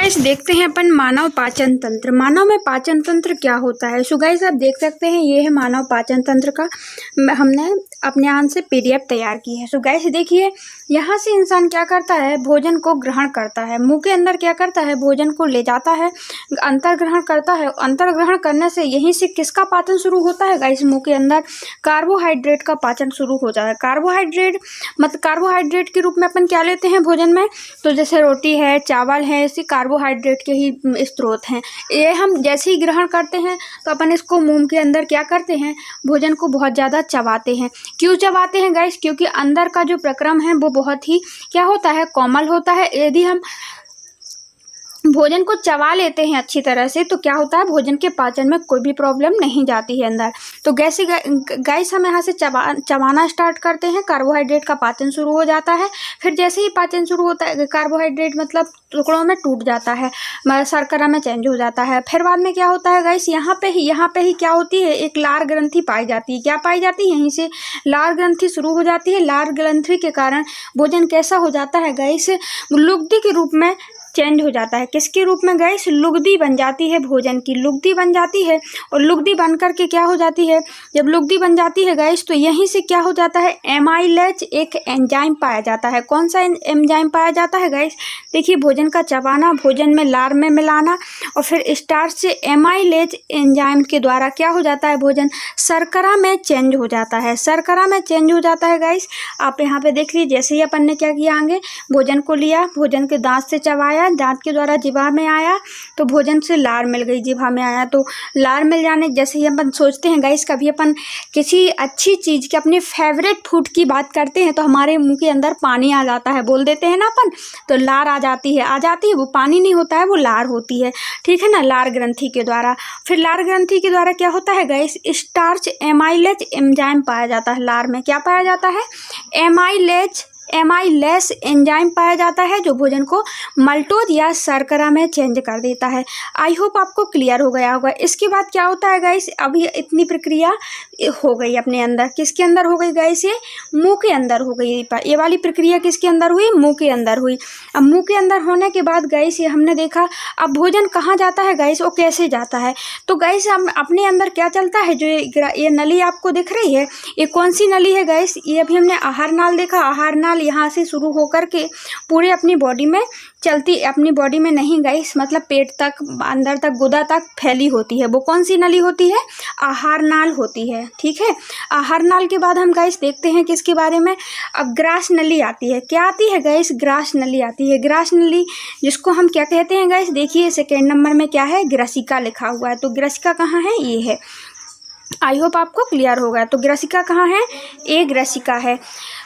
Guys देखते हैं अपन मानव पाचन तंत्र। मानव में पाचन तंत्र क्या होता है। सो गाइस आप देख सकते हैं ये है मानव पाचन तंत्र का हमने अपने यहाँ से पीडीएफ तैयार की है। सो गाइस देखिए यहाँ से इंसान क्या करता है, भोजन को ग्रहण करता है, मुंह के अंदर क्या करता है, भोजन को ले जाता है, अंतर ग्रहण करता है। अंतर ग्रहण करने से यहीं से किसका पाचन शुरू होता है गाइस, मुंह के अंदर कार्बोहाइड्रेट का पाचन शुरू हो जाता है। कार्बोहाइड्रेट के रूप में अपन क्या लेते हैं भोजन में, तो जैसे रोटी है, चावल है, ऐसे कार्बोहाइड्रेट के ही स्रोत हैं। ये हम जैसे ही ग्रहण करते हैं तो अपन इसको मुंह के अंदर क्या करते हैं, भोजन को बहुत ज़्यादा चबाते हैं। क्यों चबाते हैं गाइस, क्योंकि अंदर का जो प्रक्रम है वो बहुत ही क्या होता है, कोमल होता है। यदि हम भोजन को चबा लेते हैं अच्छी तरह से तो क्या होता है, भोजन के पाचन में कोई भी प्रॉब्लम नहीं जाती है अंदर। तो गाइस हम यहाँ से चबाना स्टार्ट करते हैं, कार्बोहाइड्रेट का पाचन शुरू हो जाता है। फिर जैसे ही पाचन शुरू होता है, कार्बोहाइड्रेट मतलब टुकड़ों में टूट जाता है, शर्करा में चेंज हो जाता है। फिर बाद में क्या होता है गाइस, यहाँ पे ही क्या होती है, एक लार ग्रंथि पाई जाती है। क्या पाई जाती है, यहीं से लार ग्रंथि शुरू हो जाती है। लार ग्रंथि के कारण भोजन कैसा हो जाता है गाइस, लुगदी के रूप में चेंज हो जाता है। किसके रूप में गाइस, लुगदी बन जाती है, भोजन की लुगदी बन जाती है। और लुगदी बन करके क्या हो जाती है, जब लुगदी बन जाती है गाइस तो यहीं से क्या हो जाता है, एमाइलेज एक एंजाइम पाया जाता है। कौन सा एंजाइम पाया जाता है गाइस, देखिए भोजन का चबाना, भोजन में लार में मिलाना और फिर स्टार्च से एमाइलेज एंजाइम के द्वारा क्या हो जाता है, भोजन शर्करा में चेंज हो जाता है। शर्करा में चेंज हो जाता है गाइस। आप यहाँ पे देख लीजिए, जैसे ही अपन ने क्या किया, आगे भोजन को लिया, भोजन के दांत से चबाया, दांत के द्वारा जीवा में आया तो भोजन से लार मिल गई, जीवा में आया तो लार मिल जाने। जैसे ही अपन सोचते हैं गाइस, कभी अपन किसी अच्छी चीज़ के अपने फेवरेट फूड की बात करते हैं तो हमारे मुंह के अंदर पानी आ जाता है, बोल देते हैं ना अपन, तो लार आ जाती है। वो पानी नहीं होता है, वो लार होती है, ठीक है ना, लार ग्रंथि के द्वारा। फिर लार ग्रंथि के द्वारा क्या होता है गाइस, स्टार्च एमाइलेज एंजाइम पाया जाता है। लार में क्या पाया जाता है, एमाइलेस एंजाइम पाया जाता है, जो भोजन को मल्टोज या शर्करा में चेंज कर देता है। आई होप आपको क्लियर हो गया होगा। इसके बाद क्या होता है गाइस, अभी इतनी प्रक्रिया हो गई अपने अंदर, किसके अंदर हो गई गाइस, ये मुंह के अंदर हो गई। ये वाली प्रक्रिया किसके अंदर हुई, मुंह के अंदर हुई। अब मुंह के अंदर होने के बाद गाइस ये हमने देखा, अब भोजन कहाँ जाता है गाइस, वो कैसे जाता है। तो गाइस हम अपने अंदर क्या चलता है, जो ये नली आपको दिख रही है, ये कौन सी नली है गाइस, ये अभी हमने आहार नाल देखा। आहार नाल यहाँ से शुरू होकर के पूरे अपनी बॉडी में चलती, अपनी बॉडी में नहीं गाइस, मतलब पेट तक, अंदर तक, गुदा तक फैली होती है। वो कौन सी नली होती है, आहार नाल होती है, ठीक है। आहार नाल के बाद हम गाइस देखते हैं किसके बारे में, अब ग्रास नली आती है। क्या आती है गाइस, ग्रास नली आती है। ग्रास नली जिसको हम क्या कहते हैं गाइस, देखिए सेकेंड नंबर में क्या है, ग्रसिका लिखा हुआ है। तो ग्रसिका कहाँ है, ये है। आई होप आपको क्लियर होगा। तो ग्रसिका कहाँ है, ए ग्रसिका है।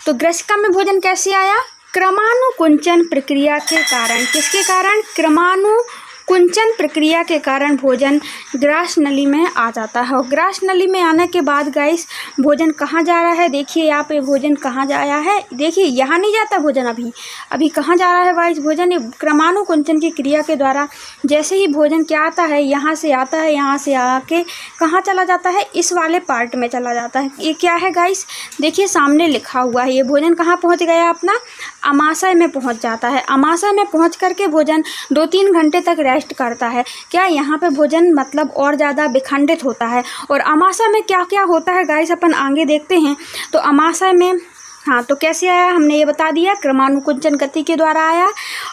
तो ग्रसिका में भोजन कैसे आया, क्रमानुकुंचन प्रक्रिया के कारण। किसके कारण, क्रमानुकुंचन प्रक्रिया के कारण भोजन ग्रास नली में आ जाता है। और ग्रास नली में आने के बाद गाइस भोजन कहाँ जा रहा है, देखिए यहाँ पे भोजन कहाँ जाया है, देखिए यहाँ नहीं जाता भोजन, अभी कहाँ जा रहा है गाइस भोजन, ये क्रमानुकुंचन की क्रिया के द्वारा जैसे ही भोजन क्या आता है, यहाँ से आता है, यहाँ से आके कहाँ चला जाता है, इस वाले पार्ट में चला जाता है। ये क्या है गाइस, देखिए सामने लिखा हुआ है, ये भोजन कहाँ पहुँच गया, अपना अमाशय में पहुँच जाता है। अमाशय में पहुँच करके भोजन 2-3 घंटे तक रेस्ट करता है। क्या, यहाँ पे भोजन मतलब और ज़्यादा विखंडित होता है। और अमाशय में क्या क्या होता है गाइस, अपन आगे देखते हैं। तो अमाशय में हाँ, तो कैसे आया हमने ये बता दिया, क्रमानुकुंचन गति के द्वारा आया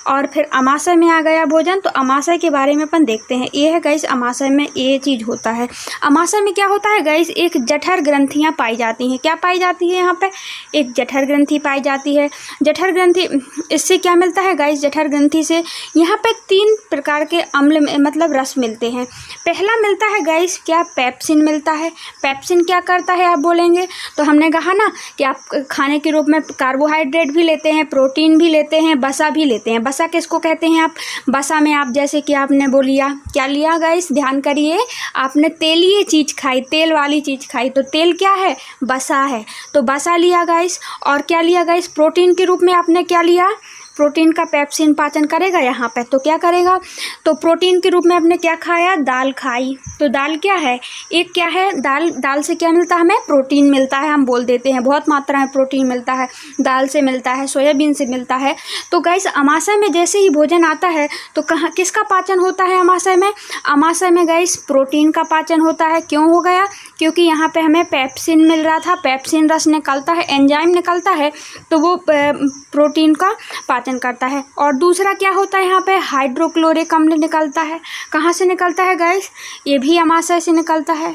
और फिर अमाशय में आ गया भोजन। तो अमाशय के बारे में अपन देखते हैं। ये है गाइस, अमाशय में ये चीज़ होता है। अमाशय में क्या होता है गाइस, एक जठर ग्रंथियाँ पाई जाती हैं। क्या पाई जाती है, यहाँ पे एक जठर ग्रंथि पाई जाती है। जठर ग्रंथि, इससे क्या मिलता है गाइस, जठर ग्रंथि से यहाँ पे 3 प्रकार के अम्ल मतलब रस मिलते हैं। पहला मिलता है गाइस क्या, पेप्सिन मिलता है। पेप्सिन क्या करता है आप बोलेंगे, तो हमने कहा ना कि आप खाने के रूप में कार्बोहाइड्रेट भी लेते हैं, प्रोटीन भी लेते हैं, वसा भी लेते हैं। वसा किसको कहते हैं आप, वसा में आप जैसे कि आपने बोलिया क्या लिया गाइस, ध्यान करिए, आपने तेलीय चीज़ खाई, तेल वाली चीज़ खाई, तो तेल क्या है, वसा है, तो वसा लिया गाइस। और क्या लिया गाइस, प्रोटीन के रूप में आपने क्या लिया, प्रोटीन का पेप्सिन पाचन करेगा यहाँ पे, तो क्या करेगा, तो प्रोटीन के रूप में आपने क्या खाया, दाल खाई। तो दाल क्या है, एक क्या है, दाल से क्या मिलता है, हमें प्रोटीन मिलता है, हम बोल देते हैं बहुत मात्रा में प्रोटीन मिलता है, दाल से मिलता है, सोयाबीन से मिलता है। तो गाइस अमाशय में जैसे ही भोजन आता है तो कहाँ किसका पाचन होता है अमाशय में, अमाशय में गाइस प्रोटीन का पाचन होता है। क्यों हो गया, क्योंकि यहाँ पे हमें पेप्सिन मिल रहा था, पेप्सिन रस निकलता है, एंजाइम निकलता है, तो वो प्रोटीन का पाचन करता है। और दूसरा क्या होता है, यहाँ पे हाइड्रोक्लोरिक अम्ल निकलता है। कहाँ से निकलता है गाइस, ये भी अमाशय से निकलता है।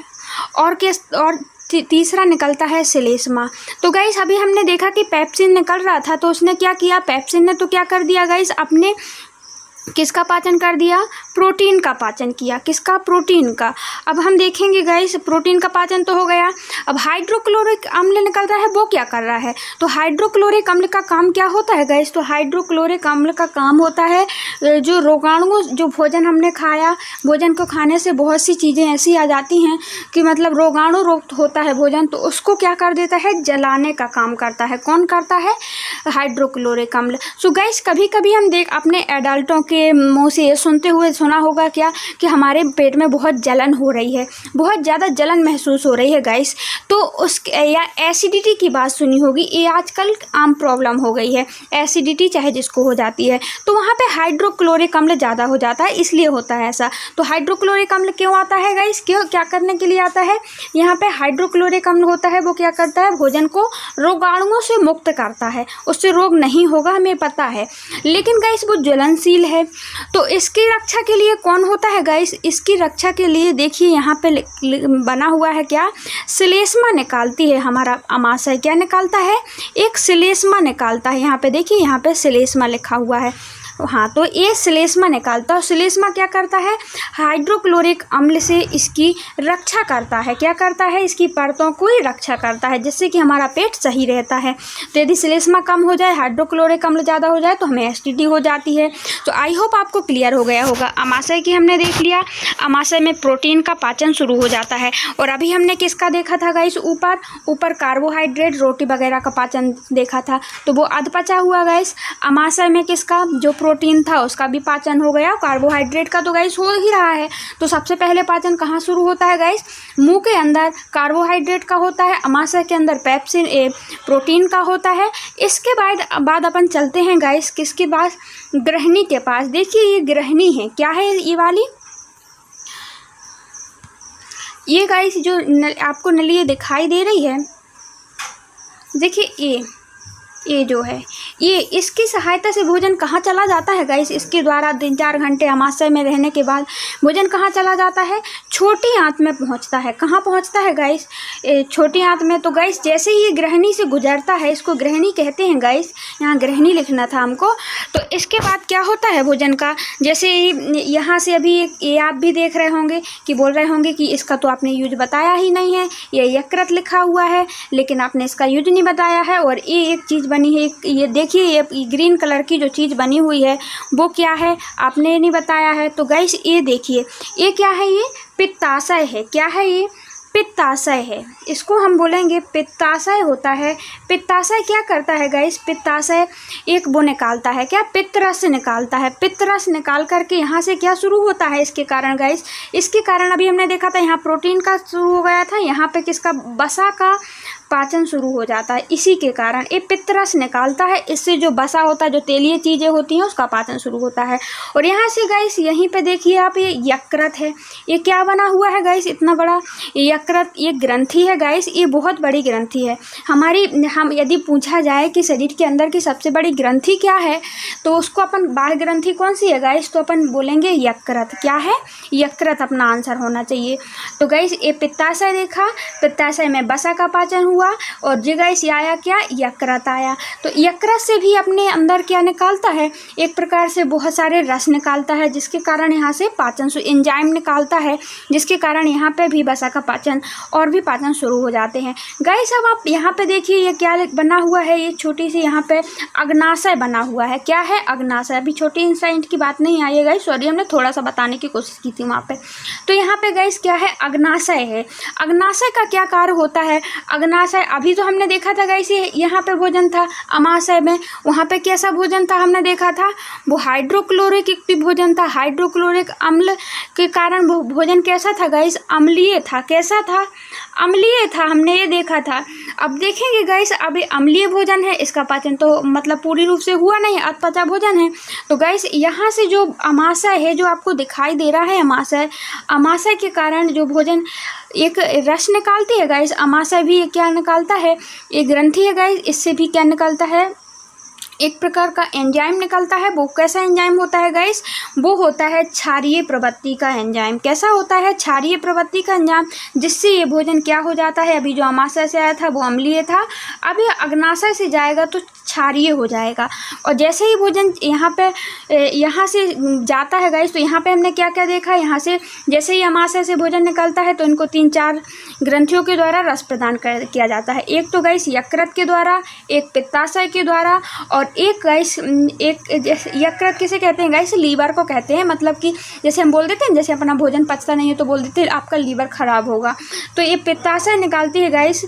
और तीसरा निकलता है श्लेष्मा। तो गाइस अभी हमने देखा कि पेप्सिन निकल रहा था, तो उसने क्या किया, पेप्सिन ने तो क्या कर दिया गाइस, अपने किसका पाचन कर दिया, प्रोटीन का पाचन किया। किसका, प्रोटीन का। अब हम देखेंगे गाइस, प्रोटीन का पाचन तो हो गया। अब हाइड्रोक्लोरिक अम्ल निकल रहा है, वो क्या कर रहा है, तो हाइड्रोक्लोरिक अम्ल का काम क्या होता है गाइस, तो हाइड्रोक्लोरिक अम्ल का काम होता है जो रोगाणु, जो भोजन हमने खाया, भोजन को खाने से बहुत सी चीज़ें ऐसी आ जाती हैं कि मतलब रोगाणु रोग होता है भोजन, तो उसको क्या कर देता है, जलाने का काम करता है। कौन करता है, हाइड्रोक्लोरिक अम्ल। सो गाइस कभी कभी हम अपने एडल्टों के मुँह से ये सुना होगा क्या कि हमारे पेट में बहुत जलन हो रही है, बहुत ज़्यादा जलन महसूस हो रही है गाइस, तो या एसिडिटी की बात सुनी होगी, ये आजकल आम प्रॉब्लम हो गई है, एसिडिटी चाहे जिसको हो जाती है, तो वहाँ पे हाइड्रोक्लोरिक अम्ल ज़्यादा हो जाता है, इसलिए होता है ऐसा। तो हाइड्रोक्लोरिक अम्ल क्यों आता है गाइस, क्या करने के लिए आता है, यहाँ पे हाइड्रोक्लोरिक अम्ल होता है, वो क्या करता है, भोजन को रोगाणुओं से मुक्त करता है, उससे रोग नहीं होगा हमें पता है, लेकिन गाइस वो ज्वलनशील है। तो इसकी रक्षा के लिए कौन होता है गाइस, इसकी रक्षा के लिए देखिए यहाँ पे बना हुआ है क्या, श्लेष्मा निकालती है हमारा अमाशय, क्या निकालता है, एक श्लेष्मा निकालता है। यहाँ पे देखिए, यहाँ पे श्लेष्मा लिखा हुआ है, हाँ, तो ये श्लेष्मा निकालता है। श्लेष्मा क्या करता है, हाइड्रोक्लोरिक अम्ल से इसकी रक्षा करता है, क्या करता है, इसकी परतों को ही रक्षा करता है, जिससे कि हमारा पेट सही रहता है। तो यदि श्लेष्मा कम हो जाए, हाइड्रोक्लोरिक अम्ल ज़्यादा हो जाए, तो हमें एसिडिटी हो जाती है। तो आई होप आपको क्लियर हो गया होगा। अमाशय की हमने देख लिया, अमाशय में प्रोटीन का पाचन शुरू हो जाता है। और अभी हमने किसका देखा था गाइस, ऊपर कार्बोहाइड्रेट, रोटी वगैरह का पाचन देखा था, तो वो अधपचा हुआ गाइस। अमाशय में किसका, जो प्रोटीन था उसका भी पाचन हो गया, कार्बोहाइड्रेट का तो गाइस हो ही रहा है। तो सबसे पहले पाचन कहाँ शुरू होता है गाइस, मुंह के अंदर कार्बोहाइड्रेट का होता है, अमाशय के अंदर पेप्सिन प्रोटीन का होता है। इसके बाद अपन चलते हैं गाइस किसके पास, गृहिणी के पास। देखिए ये गृहिणी है, क्या है ये वाली, ये गाइस जो आपको नली दिखाई दे रही है, देखिए ये जो है, ये इसकी सहायता से भोजन कहाँ चला जाता है गाइस, इसके द्वारा 3-4 घंटे अमाशय में रहने के बाद भोजन कहाँ चला जाता है, छोटी आंत में पहुँचता है। कहाँ पहुँचता है गाइस, छोटी आंत में। तो गाइस जैसे ही ये गृहिणी से गुजरता है, इसको गृहिणी कहते हैं गाइस, यहाँ गृहिणी लिखना था हमको। तो इसके बाद क्या होता है भोजन का, जैसे यहाँ से अभी ये आप भी देख रहे होंगे कि बोल रहे होंगे कि इसका तो आपने यूज बताया ही नहीं है, ये यकृत लिखा हुआ है, लेकिन आपने इसका यूज नहीं बताया है। और ये एक चीज़ बनी है, ये देखिए, ये ग्रीन कलर की जो चीज़ बनी हुई है वो क्या है, आपने नहीं बताया है। तो गाइस ये देखिए, ये क्या है, ये पित्ताशय है। क्या है ये, पित्ताशय है, इसको हम बोलेंगे पित्ताशय होता है। पित्ताशय क्या करता है गाइस, पित्ताशय एक वो निकालता है, क्या, पित्तरस निकालता है। पित्तरस निकाल करके यहाँ से क्या शुरू होता है, इसके कारण गाइस, इसके कारण अभी हमने देखा था यहाँ प्रोटीन का शुरू हो गया था, यहाँ पे किसका, वसा का पाचन शुरू हो जाता है। इसी के कारण ये पित्तरस निकालता है, इससे जो वसा होता है, जो तेलीय चीज़ें होती हैं, उसका पाचन शुरू होता है। और यहाँ से गाइस यहीं पे देखिए आप, ये यकृत है, ये क्या बना हुआ है गाइस, इतना बड़ा यकृत, ये ग्रंथि है गाइस, ये बहुत बड़ी ग्रंथि है हमारी। हम यदि पूछा जाए कि शरीर के अंदर की सबसे बड़ी ग्रंथि क्या है, तो उसको अपन, बाह्य ग्रंथि कौन सी है गाइस, तो अपन बोलेंगे यकृत। क्या है, यकृत अपना आंसर होना चाहिए। तो गाइस ये पित्ताशय देखा, पित्ताशय में वसा का पाचन हुआ, और जी गाइस ये आया क्या, यकृत आया। तो यकृत से भी अपने अंदर क्या निकालता है, एक प्रकार से बहुत सारे रस निकालता है, जिसके कारण यहाँ से पाचन एंजाइम निकालता है, जिसके कारण यहाँ पे भी वसा का पाचन और भी पाचन शुरू हो जाते हैं। गाइस अब आप यहाँ पे देखिए, ये क्या बना हुआ है, ये छोटी सी यहाँ पे अग्नाशय बना हुआ है। क्या है, अग्नाशय। अभी छोटी इंसाइट की बात नहीं आई है गाइस, सॉरी, हमने थोड़ा सा बताने की कोशिश की थी वहाँ पे। तो यहाँ पे गाइस क्या है, अग्नाशय है। अग्नाशय का क्या कार्य होता है, अग्नाशय अमाशय, अभी तो हमने देखा था गाइस यहाँ पे भोजन था अमाशय में, वहाँ पे कैसा भोजन था हमने देखा था, वो हाइड्रोक्लोरिक भोजन था। हाइड्रोक्लोरिक अम्ल के कारण वो भोजन कैसा था गाइस, अम्लीय था। कैसा था, अम्लीय था, हमने ये देखा था। अब देखेंगे गाइस अभी अम्लीय भोजन है, इसका पाचन तो मतलब पूरी रूप से हुआ नहीं, अधपचा भोजन है। तो गाइस यहाँ से जो अमाशय है जो आपको दिखाई दे रहा है, अमाशय के कारण जो भोजन एक रस निकालती है गाइस, अमाशय भी क्या निकालता है, एक ग्रंथि है गाइस, इससे भी क्या निकलता है, एक प्रकार का एंजाइम निकलता है। वो कैसा एंजाइम होता है गाइस, वो होता है क्षारीय प्रवृत्ति का एंजाइम। कैसा होता है, क्षारीय प्रवृत्ति का एंजाइम, जिससे ये भोजन क्या हो जाता है, अभी जो अमाशय से आया था वो अम्लीय था, अब ये अग्नाशय से जाएगा तो क्षारीय हो जाएगा। और जैसे ही भोजन यहाँ से जाता है गाइस, तो यहाँ पे हमने क्या क्या देखा, यहाँ से जैसे ही अमाशय से भोजन निकलता है तो इनको 3-4 ग्रंथियों के द्वारा रस प्रदान किया जाता है। एक तो गाइस यकृत के द्वारा, एक पित्ताशय के द्वारा, और एक गाइस यकृत किसे कहते हैं गाइस, लीवर को कहते हैं। मतलब कि जैसे हम बोल देते हैं, जैसे अपना भोजन पचता नहीं है तो बोल देते हैं आपका लीवर खराब होगा, तो ये पित्ताशय निकालती है गाइस,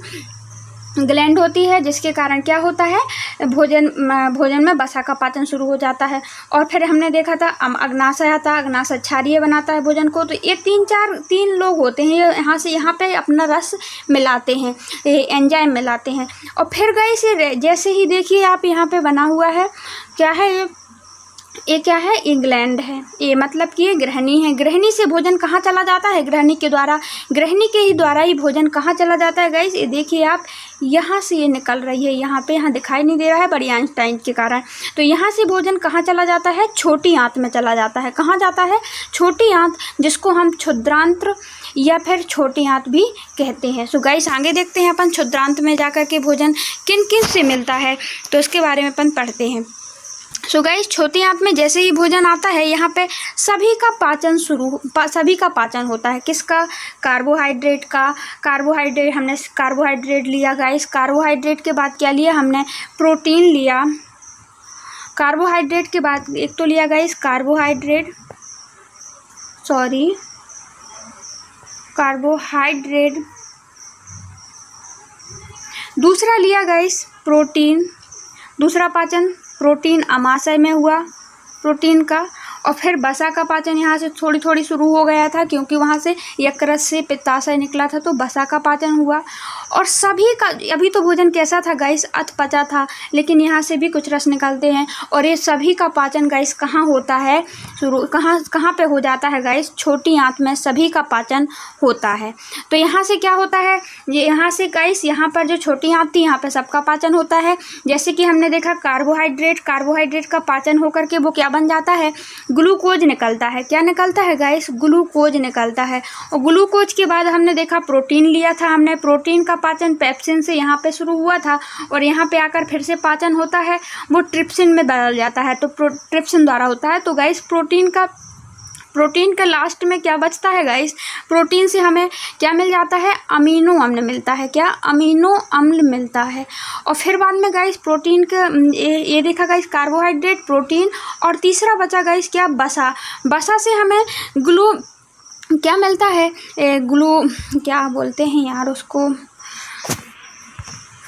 ग्लैंड होती है, जिसके कारण क्या होता है, भोजन में वसा का पाचन शुरू हो जाता है। और फिर हमने देखा था अग्नाशय आता है, अग्नाशय क्षारीय बनाता है भोजन को। तो ये 3 लोग होते हैं, ये यहाँ से यहाँ पे अपना रस मिलाते हैं, एंजाइम मिलाते हैं। और फिर गाइस जैसे ही देखिए आप यहाँ पे बना हुआ है, क्या है ये क्या है, ये ग्लैंड है, ये मतलब कि ये ग्रहणी है। ग्रहणी से भोजन कहाँ चला जाता है, ग्रहणी के द्वारा, ग्रहणी के ही द्वारा ही भोजन कहाँ चला जाता है गाइस, ये देखिए आप, यहाँ से ये निकल रही है, यहाँ दिखाई नहीं दे रहा है बड़ी आइंस्टाइन के कारण। तो यहाँ से भोजन कहाँ चला जाता है, छोटी आंत में चला जाता है। कहाँ जाता है, छोटी आंत, जिसको हम क्षुद्रांत्र या फिर छोटी आंत भी कहते हैं। सो गाइस आगे देखते हैं अपन क्षुद्रांत में जाकर के भोजन किन किन से मिलता है, तो इसके बारे में अपन पढ़ते हैं। सो गाइस छोटी आंत में जैसे ही भोजन आता है, यहाँ पे सभी का पाचन होता है। किसका, कार्बोहाइड्रेट का। हमने कार्बोहाइड्रेट लिया गाइस, कार्बोहाइड्रेट के बाद क्या लिया हमने, प्रोटीन लिया। कार्बोहाइड्रेट के बाद एक तो लिया गाइस कार्बोहाइड्रेट, दूसरा लिया गाइस प्रोटीन। दूसरा पाचन प्रोटीन अमाशय में हुआ प्रोटीन का, और फिर वसा का पाचन यहाँ से थोड़ी शुरू हो गया था, क्योंकि वहाँ से यकृत से पित्ताशय निकला था, तो वसा का पाचन हुआ। और सभी का, अभी तो भोजन कैसा था गाइस, अधपचा था, लेकिन यहाँ से भी कुछ रस निकलते हैं। और ये सभी का पाचन गाइस कहाँ होता है, कहाँ पे हो जाता है गाइस, छोटी आंत में सभी का पाचन होता है। तो यहाँ से क्या होता है, ये यहाँ से गाइस, यहाँ पर जो छोटी आंत थी, यहाँ पे सबका पाचन होता है। जैसे कि हमने देखा कार्बोहाइड्रेट का पाचन होकर के वो क्या बन जाता है, ग्लूकोज निकलता है। क्या निकलता है गाइस, ग्लूकोज निकलता है। और ग्लूकोज के बाद हमने देखा प्रोटीन लिया था हमने, प्रोटीन का पाचन पेप्सिन से यहाँ पे शुरू हुआ था, और यहाँ पे आकर फिर से पाचन होता है, वो ट्रिप्सिन में बदल जाता है, तो ट्रिप्सिन द्वारा होता है। तो गाइस प्रोटीन का लास्ट में क्या बचता है गाइस, प्रोटीन से हमें क्या मिल जाता है, अमीनो अम्ल मिलता है। क्या, अमीनो अम्ल मिलता है। और फिर बाद में गाइस प्रोटीन का ये देखा गाइस, कार्बोहाइड्रेट, प्रोटीन, और तीसरा बचा गाइस क्या, वसा से हमें क्या मिलता है, क्या बोलते हैं यार उसको,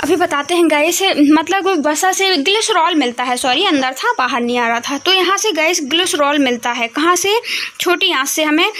अभी बताते हैं गाइस, मतलब वसा से ग्लिसरॉल मिलता है, अंदर था बाहर नहीं आ रहा था। तो यहाँ से गाइस ग्लिसरॉल मिलता है, कहाँ से, छोटी आंत से हमें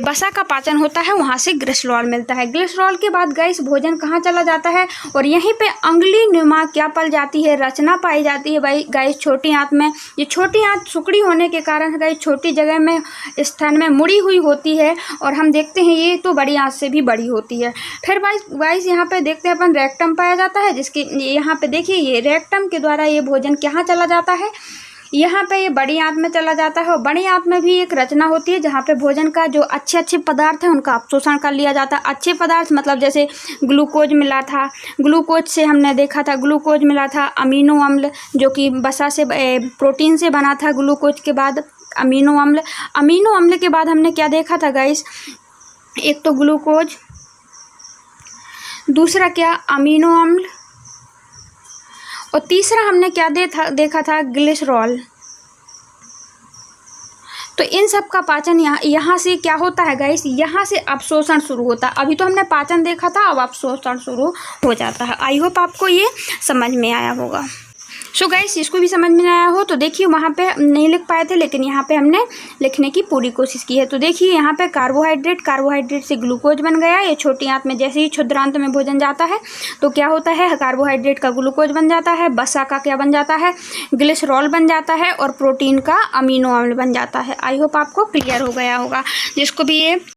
वसा का पाचन होता है, वहाँ से ग्लिसरॉल मिलता है। ग्लिसरॉल के बाद गाइस भोजन कहाँ चला जाता है, और यहीं पे अंगुली नुमा क्या पल जाती है, रचना पाई जाती है भाई गाइस छोटी आंत में। ये छोटी आंत सुकड़ी होने के कारण गाइस छोटी जगह में, स्थान में मुड़ी हुई होती है, और हम देखते हैं ये तो बड़ी आंत से भी बड़ी होती है। फिर गाइस यहाँ पे देखते हैं अपन रेक्टम पाया जाता है, जिसके यहाँ पे देखिए ये रेक्टम के द्वारा ये भोजन कहाँ चला जाता है, यहाँ पे ये बड़ी आंत में चला जाता है। और बड़ी आंत में भी एक रचना होती है, जहाँ पे भोजन का जो अच्छे पदार्थ है उनका अवशोषण कर लिया जाता है। अच्छे पदार्थ मतलब जैसे ग्लूकोज मिला था, ग्लूकोज से हमने देखा था, ग्लूकोज मिला था, अमीनो अम्ल जो कि वसा से प्रोटीन से बना था, ग्लूकोज के बाद अमीनो अम्ल के बाद हमने क्या देखा था गाइस, एक तो ग्लूकोज, दूसरा क्या, अमीनो अम्ल, और तीसरा हमने क्या देखा था, ग्लिसरॉल। तो इन सब का पाचन यहाँ से क्या होता है गाइस, यहाँ से अवशोषण शुरू होता है। अभी तो हमने पाचन देखा था, अब अवशोषण शुरू हो जाता है। आई होप आपको ये समझ में आया होगा। सो गाइस, इसको भी समझ में आया हो तो देखिए, वहाँ पे नहीं लिख पाए थे लेकिन यहाँ पे हमने लिखने की पूरी कोशिश की है। तो देखिए यहाँ पे कार्बोहाइड्रेट से ग्लूकोज बन गया। ये छोटी आंत में जैसे ही क्षुद्रांत में भोजन जाता है तो क्या होता है, कार्बोहाइड्रेट का ग्लूकोज बन जाता है, वसा का क्या बन जाता है, ग्लिसरॉल बन जाता है, और प्रोटीन का अमीनो अम्ल बन जाता है। आई होप आपको क्लियर हो गया होगा। जिसको भी ये